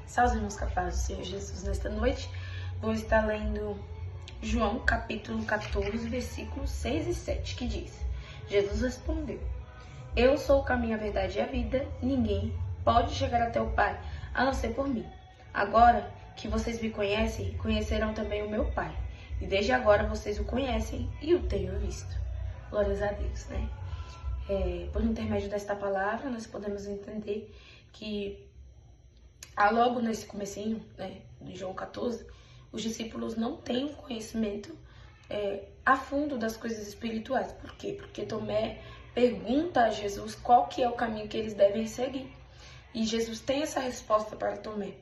Salve, irmãos, capazes do Senhor Jesus. Nesta noite vou estar lendo João capítulo 14, versículos 6 e 7, que diz: Jesus respondeu: Eu sou o caminho, a verdade e a vida. Ninguém pode chegar até o Pai a não ser por mim. Agora que vocês me conhecem, conhecerão também o meu Pai. E desde agora vocês o conhecem e o tenham visto. Glórias a Deus, né? Por intermédio desta palavra, nós podemos entender que logo nesse comecinho, né, de João 14, os discípulos não têm um conhecimento a fundo das coisas espirituais. Por quê? Porque Tomé pergunta a Jesus qual que é o caminho que eles devem seguir. E Jesus tem essa resposta para Tomé.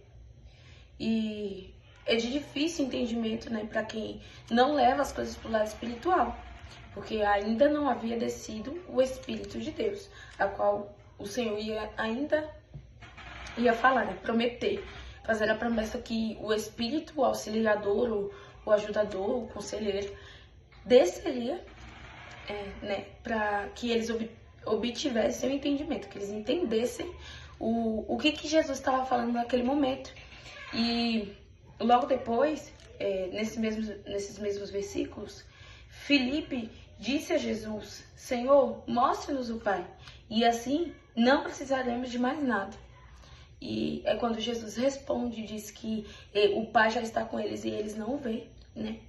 E é de difícil entendimento, né, para quem não leva as coisas para o lado espiritual. Porque ainda não havia descido o Espírito de Deus, a qual o Senhor ainda ia falar, né, prometer, fazer a promessa que o Espírito, o auxiliador, o ajudador, o conselheiro, desceria, né, para que eles obtivessem o entendimento, que eles entendessem o que Jesus estava falando naquele momento. E logo depois, nesses mesmos versículos, Filipe disse a Jesus: Senhor, mostre-nos o Pai, e assim não precisaremos de mais nada. E é quando Jesus responde e diz que o Pai já está com eles e eles não o veem, né?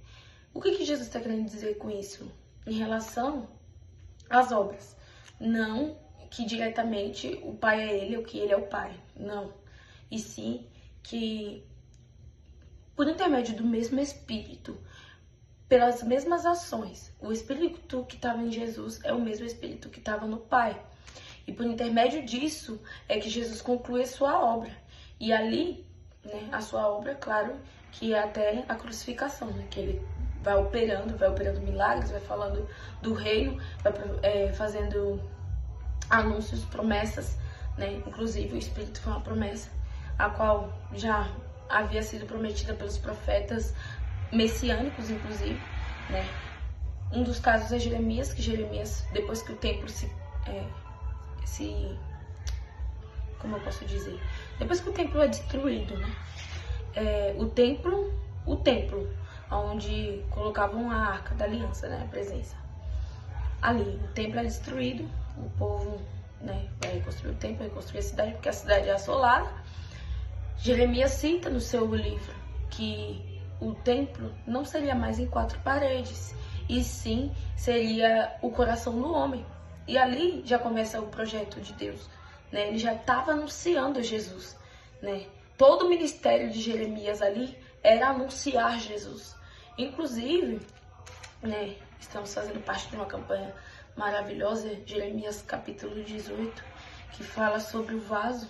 O que Jesus está querendo dizer com isso? Em relação às obras. Não que diretamente o Pai é ele ou que ele é o Pai. Não. E sim que por intermédio do mesmo Espírito, pelas mesmas ações, o Espírito que estava em Jesus é o mesmo Espírito que estava no Pai. E por intermédio disso é que Jesus conclui a sua obra. E ali, né, a sua obra, claro, que é até a crucificação, né, que ele vai operando milagres, vai falando do reino, vai fazendo anúncios, promessas, né? Inclusive o Espírito foi uma promessa, a qual já havia sido prometida pelos profetas messiânicos, inclusive, né? Um dos casos é Jeremias, depois que o templo como eu posso dizer? Depois que o templo é destruído, né? O templo, onde colocavam a arca da aliança, né? A presença. Ali, o templo é destruído, o povo, né, vai reconstruir o templo, vai reconstruir a cidade, porque a cidade é assolada. Jeremias cita no seu livro que o templo não seria mais em 4 paredes, e sim seria o coração do homem. E ali já começa o projeto de Deus, né? Ele já estava anunciando Jesus, né? Todo o ministério de Jeremias ali era anunciar Jesus. Inclusive, né, estamos fazendo parte de uma campanha maravilhosa, Jeremias capítulo 18, que fala sobre o vaso,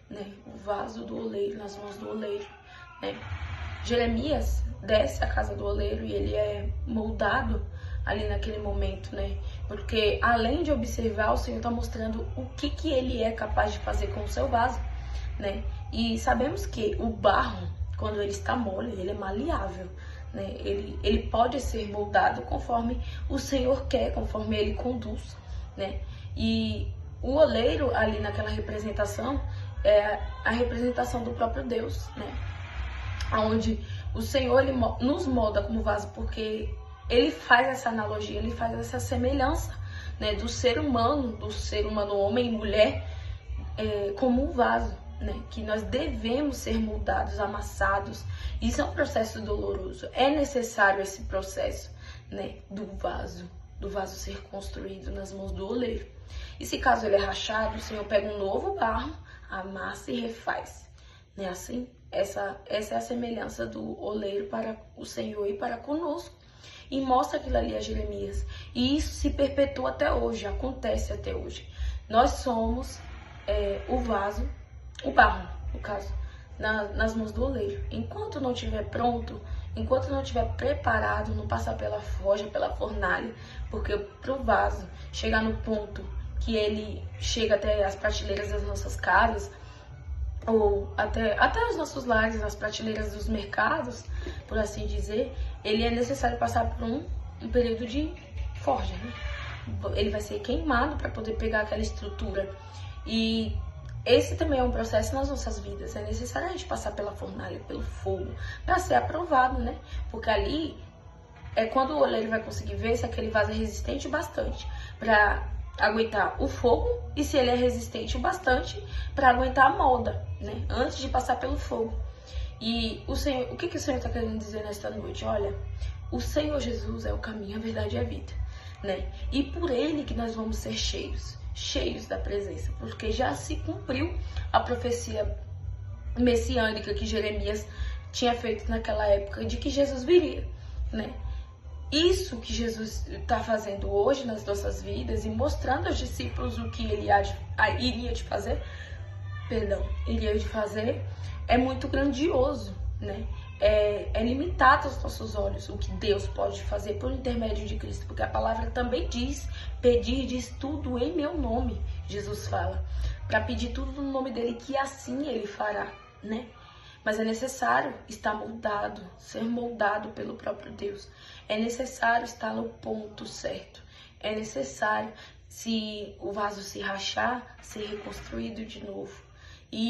né? O vaso do oleiro, nas mãos do oleiro, né? Jeremias desce à casa do oleiro e ele é moldado ali naquele momento, né? Porque além de observar, o Senhor está mostrando o que ele é capaz de fazer com o seu vaso, né? E sabemos que o barro, quando ele está mole, ele é maleável, né? Ele pode ser moldado conforme o Senhor quer, conforme ele conduz, né? E o oleiro ali naquela representação é a representação do próprio Deus, né? Onde o Senhor ele nos molda como vaso, porque ele faz essa analogia, ele faz essa semelhança, né, do ser humano homem e mulher, como um vaso, né, que nós devemos ser moldados, amassados. Isso é um processo doloroso, é necessário esse processo, né, do vaso ser construído nas mãos do oleiro. E se caso ele é rachado, o Senhor pega um novo barro, amassa e refaz, né? Assim, essa é a semelhança do oleiro para o Senhor e para conosco. E mostra aquilo ali a Jeremias. E isso se perpetua até hoje, acontece até hoje. Nós somos o barro, no caso, nas mãos do oleiro. Enquanto não estiver pronto, enquanto não estiver preparado, não passar pela forja, pela fornalha, porque pro vaso chegar no ponto que ele chega até as prateleiras das nossas casas, ou até os nossos lares, as prateleiras dos mercados, por assim dizer, ele é necessário passar por um período de forja, né? Ele vai ser queimado para poder pegar aquela estrutura. E esse também é um processo nas nossas vidas. É necessário a gente passar pela fornalha, pelo fogo, para ser aprovado, né? Porque ali é quando o oleiro vai conseguir ver se aquele vaso é resistente o bastante para aguentar o fogo e se ele é resistente o bastante para aguentar a molda, né? Antes de passar pelo fogo. E o Senhor, o que o Senhor está querendo dizer nesta noite? Olha, o Senhor Jesus é o caminho, a verdade e a vida, né? E por Ele que nós vamos ser cheios da presença, porque já se cumpriu a profecia messiânica que Jeremias tinha feito naquela época de que Jesus viria, né? Isso que Jesus está fazendo hoje nas nossas vidas e mostrando aos discípulos o que ele iria de fazer, é muito grandioso, né? É limitado aos nossos olhos o que Deus pode fazer por intermédio de Cristo, porque a palavra também diz, pedir diz tudo em meu nome, Jesus fala, para pedir tudo no nome dele, que assim ele fará, né? Mas é necessário estar moldado, ser moldado pelo próprio Deus. É necessário estar no ponto certo. É necessário, se o vaso se rachar, ser reconstruído de novo. E